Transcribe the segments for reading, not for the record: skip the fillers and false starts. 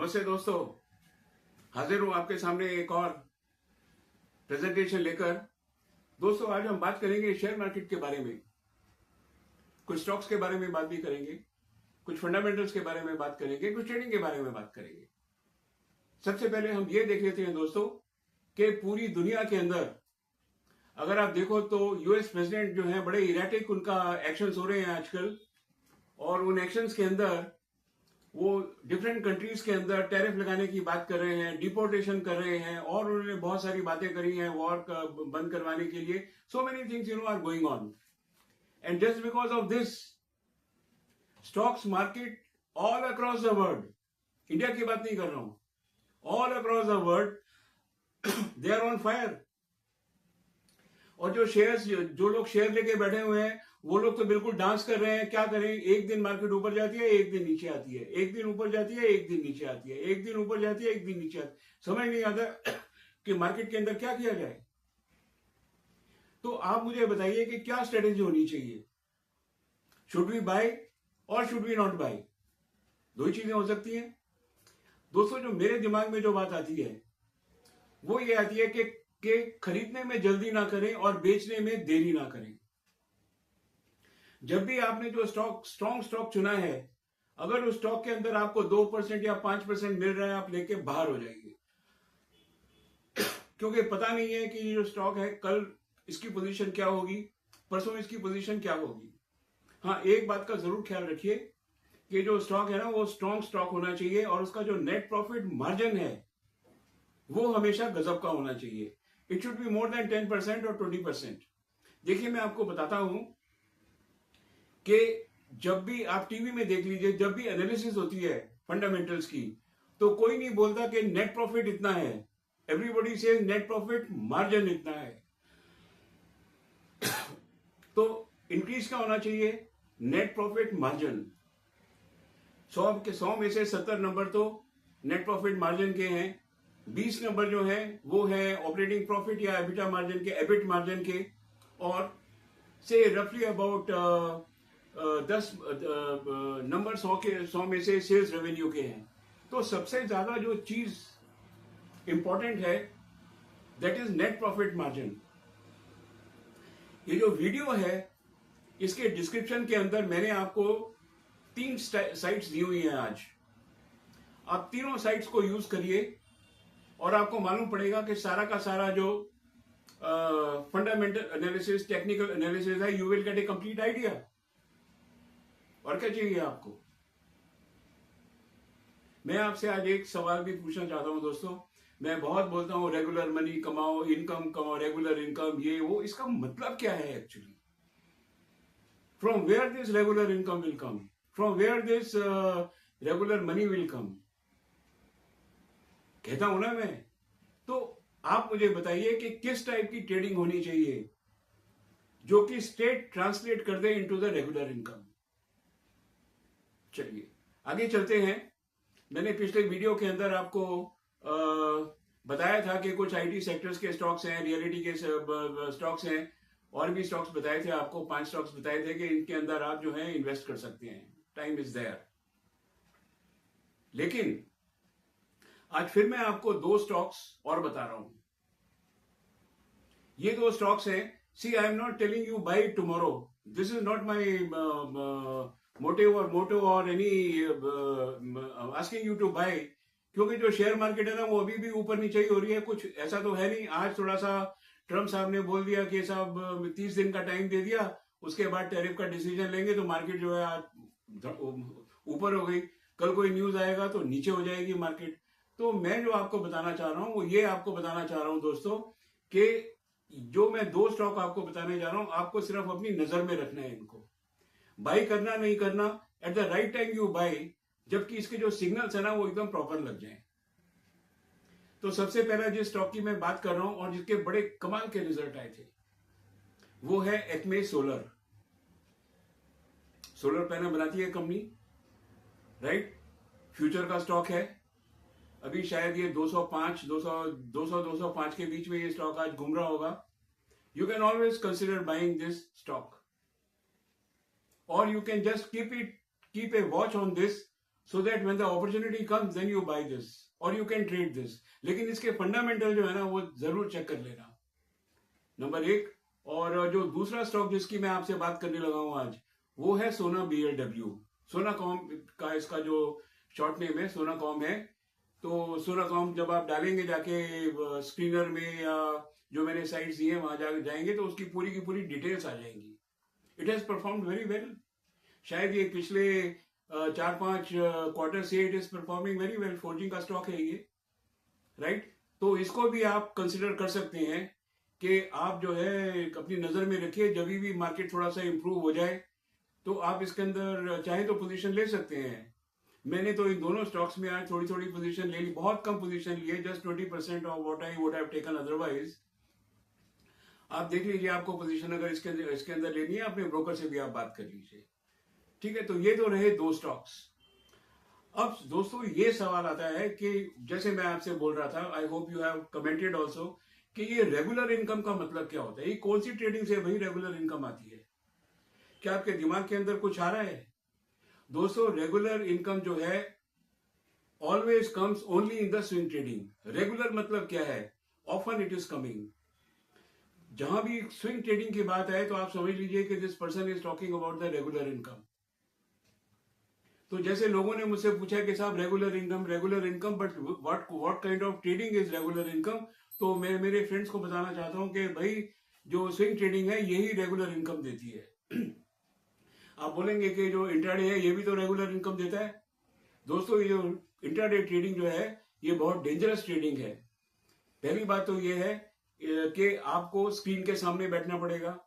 नमस्ते दोस्तों, हाजिर हूं आपके सामने एक और प्रेजेंटेशन लेकर। दोस्तों, आज हम बात करेंगे शेयर मार्केट के बारे में। कुछ स्टॉक्स के बारे में बात भी करेंगे, कुछ फंडामेंटल्स के बारे में बात करेंगे, कुछ ट्रेडिंग के बारे में बात करेंगे। सबसे पहले हम ये देख लेते हैं दोस्तों कि पूरी दुनिया के अंदर अगर आप देखो तो यूएस प्रेसिडेंट जो है बड़े इरेटिक उनका एक्शंस हो रहे हैं आजकल, और उन एक्शंस के अंदर वो डिफरेंट कंट्रीज के अंदर टैरिफ लगाने की बात कर रहे हैं, डिपोर्टेशन कर रहे हैं, और उन्होंने बहुत सारी बातें करी हैं वॉर बंद करवाने के लिए। So many things are going on, and just because of this stocks market all across the world, India की बात नहीं कर रहा हूं, all across the world they are on fire. और जो लोग शेयर लेके बैठे हुए हैं वो लोग तो बिल्कुल डांस कर रहे हैं। क्या करें, एक दिन मार्केट ऊपर जाती है, एक दिन नीचे आती है, एक दिन ऊपर जाती है, एक दिन नीचे आती है, एक दिन ऊपर जाती है, एक दिन नीचे आती है। समझ नहीं आता कि मार्केट के अंदर क्या किया जाए। तो आप मुझे बताइए कि क्या स्ट्रेटेजी होनी चाहिए। शुड वी बाय और शुड वी नॉट बाय? दो ही चीजें हो सकती हैं दोस्तों। जो मेरे दिमाग में जो बात आती है वो ये आती है कि खरीदने में जल्दी ना करें और बेचने में देरी ना करें। जब भी आपने जो स्ट्रॉन्ग स्टॉक चुना है, अगर उस स्टॉक के अंदर आपको 2% या 5% मिल रहा है, आप लेके बाहर हो जाएंगे। क्योंकि पता नहीं है कि ये जो स्टॉक है कल इसकी पोजीशन क्या होगी, परसों इसकी पोजीशन क्या होगी। हाँ, एक बात का जरूर ख्याल रखिए कि जो स्टॉक है ना वो स्ट्रॉन्ग स्टॉक होना चाहिए, और उसका जो नेट प्रॉफिट मार्जिन है वो हमेशा गजब का होना चाहिए। It should be more than 10% और 20%। देखिए, मैं आपको बताता हूं कि जब भी आप टीवी में देख लीजिए, जब भी एनालिसिस होती है फंडामेंटल्स की, तो कोई नहीं बोलता कि नेट प्रॉफिट इतना है। Everybody says net profit margin इतना है। तो इंक्रीज क्या होना चाहिए? Net profit margin. 100 में से 70 नंबर तो नेट प्रॉफिट मार्जिन के हैं, 20 नंबर जो है वो है ऑपरेटिंग प्रॉफिट या एबिटा मार्जिन के, एबिट मार्जिन के, और से रफली अबाउट 10 नंबर 100 में से सेल्स रेवेन्यू के हैं। तो सबसे ज्यादा जो चीज इंपॉर्टेंट है that is net profit margin. ये जो वीडियो है इसके डिस्क्रिप्शन के अंदर मैंने आपको 3 साइट्स दी हुई हैं। आज आप तीनों साइट्स को यूज करिए और आपको मालूम पड़ेगा कि सारा का सारा जो फंडामेंटल एनालिसिस, टेक्निकल एनालिसिस है, you will get A complete idea. और क्या चाहिए आपको? मैं आपसे आज एक सवाल भी पूछना चाहता हूं दोस्तों। मैं बहुत बोलता हूं रेगुलर मनी कमाओ, इनकम कमाओ, रेगुलर इनकम, ये वो, इसका मतलब क्या है actually? From where this regular income will come, from where this regular money will come, कहता हूं ना मैं। तो आप मुझे बताइए कि किस टाइप की ट्रेडिंग होनी चाहिए जो कि स्ट्रेट ट्रांसलेट कर दे इनटू द रेगुलर इनकम। चलिए आगे चलते हैं। मैंने पिछले वीडियो के अंदर आपको बताया था कि कुछ आईटी सेक्टर्स के स्टॉक्स हैं, रियलिटी के स्टॉक्स हैं, और भी स्टॉक्स बताए थे आपको, 5 स्टॉक्स बताए थे कि इनके अंदर आप जो है इन्वेस्ट कर सकते हैं। Time is there. लेकिन आज फिर मैं आपको 2 स्टॉक्स और बता रहा हूं। ये 2 स्टॉक्स हैं। See, I am not telling you buy tomorrow, this is not my motive or any asking you to buy, क्योंकि जो शेयर मार्केट है ना वो अभी भी ऊपर नीचे ही हो रही है। कुछ ऐसा तो है नहीं। आज थोड़ा सा ट्रम्प साहब ने बोल दिया कि साहब 30 दिन का टाइम दे दिया, उसके बाद टैरिफ का डिसीजन लेंगे, तो मार्केट जो है आज ऊपर हो गई। कल कोई न्यूज आएगा तो नीचे हो जाएगी मार्केट। तो मैं जो आपको बताना चाह रहा हूं वो ये आपको बताना चाह रहा हूं दोस्तों कि जो मैं 2 स्टॉक आपको बताने जा रहा हूं, आपको सिर्फ अपनी नजर में रखना है। इनको बाई करना नहीं करना, at the right time you by, जबकि इसके जो सिग्नल्स है ना वो एकदम प्रॉपर लग जाएं। तो सबसे पहला जिस स्टॉक की मैं बात कर रहा हूं और जिसके बड़े कमाल के रिजल्ट आए थे वो है एक्मे सोलर। सोलर पैनल बनाती है कंपनी, राइट? फ्यूचर का स्टॉक है। अभी शायद ये 205 के बीच में ये स्टॉक आज घूम रहा होगा। You can always consider buying this stock, or you can just keep a watch on this so that when the opportunity comes then you buy this or you can trade this. लेकिन इसके fundamental जो है ना वो जरूर check कर लेना, number एक। और जो दूसरा स्टॉक जिसकी मैं आपसे बात करने लगा हूं आज, वो है सोना BLW। सोनाकॉम का इसका जो शॉर्ट नेम है सोनाकॉम है। तो सोनाकॉम जब आप डालेंगे जाके स्क्रीनर में या जो मैंने साइट्स दी है वहां जाएंगे तो उसकी पूरी की पूरी डिटेल्स आ जाएंगी। It has performed very well. शायद ये पिछले 4-5 क्वार्टर से it is performing very well. Forging का स्टॉक है ये, राइट। तो इसको भी आप कंसिडर कर सकते हैं कि आप जो है अपनी नजर में रखिए, जब भी मार्केट थोड़ा सा इंप्रूव हो जाए तो आप इसके अंदर चाहे तो पोजीशन ले सकते हैं। मैंने तो इन दोनों स्टॉक्स में आज थोड़ी थोड़ी पोजीशन ले ली, बहुत कम पोजीशन ली है, just 20% of what I would have taken otherwise. आप देख लीजिए, आपको पोजीशन अगर इसके अंदर लेनी है अपने ब्रोकर से भी आप बात कर लीजिए, ठीक है। तो ये तो रहे दो स्टॉक्स। अब दोस्तों ये सवाल आता है कि जैसे मैं आपसे बोल रहा था, I hope you have commented also, कि ये रेगुलर इनकम का मतलब क्या होता है, ये कौन सी ट्रेडिंग से भाई रेगुलर इनकम आती है? क्या आपके दिमाग के अंदर कुछ आ रहा है? दोस्तों रेगुलर इनकम जो है always comes only in the swing trading. Regular मतलब क्या है? Often it is coming. जहां भी स्विंग ट्रेडिंग की बात है तो आप समझ लीजिए कि this person is talking about the regular income. तो जैसे लोगों ने मुझसे पूछा कि साहब regular income but what kind of trading is regular income, तो मैं मेरे फ्रेंड्स को बताना चाहता हूं कि भाई जो स्विंग ट्रेडिंग है यही रेगुलर इनकम देती है। आप बोलेंगे कि जो इंट्राडे है ये भी तो रेगुलर इनकम देता है। दोस्तों ये जो इंट्राडे ट्रेडिंग जो है ये बहुत डेंजरस ट्रेडिंग है। पहली बात तो ये है कि आपको स्क्रीन के सामने बैठना पड़ेगा।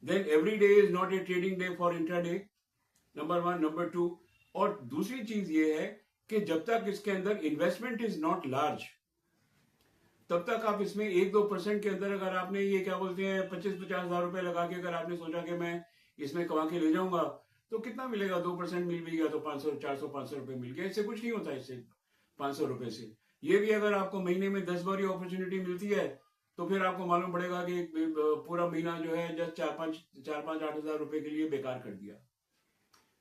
Then every day is not a trading day for intraday, number 1। Number 2, और दूसरी चीज ये है कि जब तक इसके अंदर इन्वेस्टमेंट इज नॉट लार्ज तब तक आप इसमें 1-2% के अंदर, अगर आपने ये क्या बोलते हैं 25-50 हजार रुपए लगा के अगर आपने सोचा कि मैं इसमें कमा के ले जाऊंगा तो कितना मिलेगा? 2% मिल भी गया तो 500, 400, 500 रुपए मिल गया। इससे कुछ नहीं होता, इससे 500 रुपए से। ये भी अगर आपको महीने में 10 बार ये अपॉर्चुनिटी मिलती है तो फिर आपको मालूम पड़ेगा कि पूरा महीना जो है जस्ट 4-5-8 हजार रुपए के लिए बेकार कर दिया।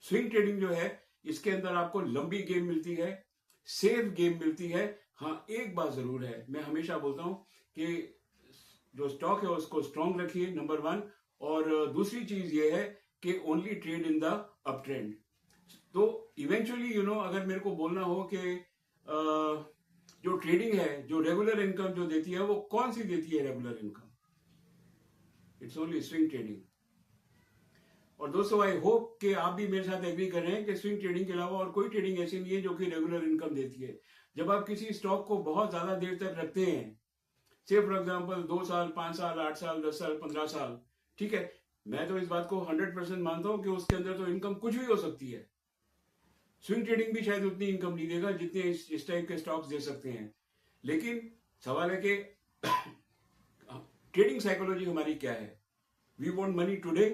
स्विंग ट्रेडिंग जो है इसके अंदर आपको लंबी गेम मिलती है, सेफ गेम मिलती है। हाँ एक बात जरूर है, मैं हमेशा बोलता हूं कि जो स्टॉक है उसको स्ट्रॉन्ग रखिए, नंबर 1। और दूसरी चीज ये है कि only trade in the up trend. तो इवेंचुअली अगर मेरे को बोलना हो कि जो ट्रेडिंग है, जो रेगुलर इनकम जो देती है वो कौन सी देती है regular income? It's only swing trading. और दोस्तों आई होप कि आप भी मेरे साथ एग्री कर रहे हैं कि स्विंग ट्रेडिंग के अलावा और कोई ट्रेडिंग ऐसी नहीं है जो कि रेगुलर इनकम देती है। जब आप किसी स्टॉक को बहुत ज्यादा देर तक रखते हैं, से फॉर एग्जांपल 2 साल, 5 साल, 8 साल, 10 साल, 15 साल, ठीक है, मैं तो इस बात को 100% मानता हूं कि उसके अंदर तो इनकम कुछ भी हो सकती है। स्विंग ट्रेडिंग भी शायद उतनी इनकम नहीं देगा जितने इस टाइप के स्टॉक्स दे सकते हैं। लेकिन सवाल है कि ट्रेडिंग साइकोलॉजी हमारी क्या है? We want money today,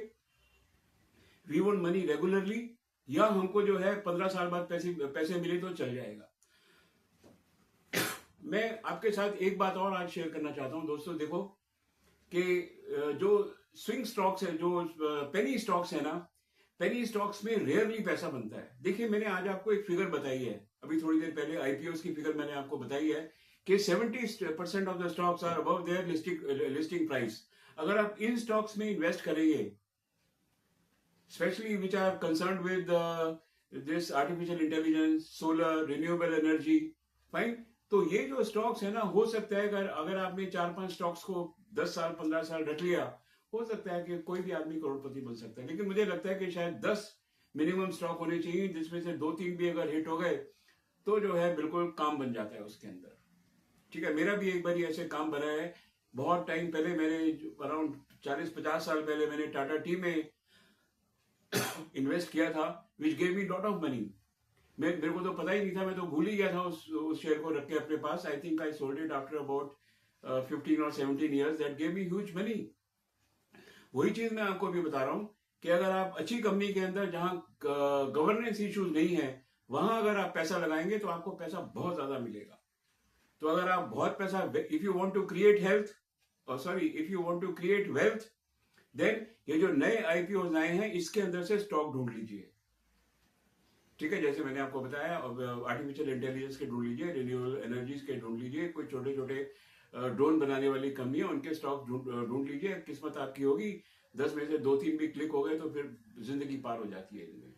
we want money regularly, या हमको जो है 15 साल बाद पैसे मिले तो चल जाएगा। मैं आपके साथ एक बात और आज शेयर करना चाहता हूं दोस्तों। देखो कि जो स्विंग स्टॉक्स है, जो पेनी स्टॉक्स है ना, पेनी स्टॉक्स में रेयरली पैसा बनता है। देखिए मैंने आज आपको एक फिगर बताई है, अभी थोड़ी देर पहले आईपीओ की फिगर मैंने आपको बताई है कि 70% of the stocks are above their listing price. अगर आप इन स्टॉक्स में इन्वेस्ट करेंगे, especially which are concerned with this artificial intelligence, solar, renewable energy, fine। तो ये जो स्टॉक्स है ना, हो सकता है अगर आपने 4-5 स्टॉक्स को 10 साल 15 साल रख लिया, हो सकता है कि कोई भी आदमी करोड़पति बन सकता है। लेकिन मुझे लगता है कि शायद 10 मिनिमम स्टॉक होने चाहिए, जिसमें से 2-3 भी अगर हिट हो गए तो जो है बिल्कुल काम बन जाता है उसके अंदर, ठीक है। मेरा भी एक बार ऐसे काम बना है। बहुत टाइम पहले मैंने अराउंड 40-50 साल पहले मैंने टाटा टी में इन्वेस्ट किया था, which gave me lot of money. मेरे को तो पता ही नहीं था, मैं तो भूल ही गया था उस शेयर को रख के अपने पास। I think I sold it after about 15 or 17 years, that gave me huge money. वही चीज मैं आपको भी बता रहा हूं कि अगर आप अच्छी कंपनी के अंदर जहां गवर्नेंस इश्यूज नहीं है, वहां अगर आप पैसा लगाएंगे तो आपको पैसा बहुत ज्यादा मिलेगा। तो अगर आप बहुत पैसा, if you want to create if you want to create wealth, then ये जो नए आईपीओ आए हैं इसके अंदर से स्टॉक ढूंढ लीजिए। ठीक है, जैसे मैंने आपको बताया, आर्टिफिशियल इंटेलिजेंस के ढूंढ लीजिए, रिन्यूएबल एनर्जीज के ढूंढ लीजिए, कोई छोटे छोटे ड्रोन बनाने वाली कंपनी है, उनके स्टॉक ढूंढ लीजिए। किस्मत आपकी होगी, 10 में से 2-3 भी क्लिक हो गए तो फिर जिंदगी पार हो जाती है इनमें,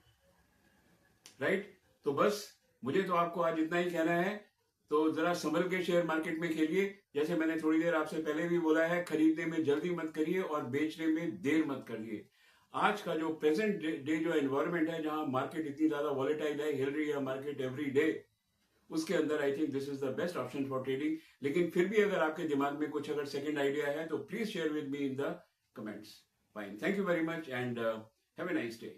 राइट। तो बस मुझे तो आपको आज इतना ही कहना है, तो जरा संभल के शेयर मार्केट में खेलिए। जैसे मैंने थोड़ी देर आपसे पहले भी बोला है, खरीदने में जल्दी मत करिए और बेचने में देर मत करिए। आज का जो प्रेजेंट डे जो एनवायरनमेंट है, जहां मार्केट इतनी ज्यादा वॉलेटाइल है, हिल रही है मार्केट एवरी डे, उसके अंदर I think this is the best option for trading. लेकिन फिर भी अगर आपके दिमाग में कुछ अगर सेकंड आइडिया है तो please share with me in the comments. Fine, thank you very much and have a nice day.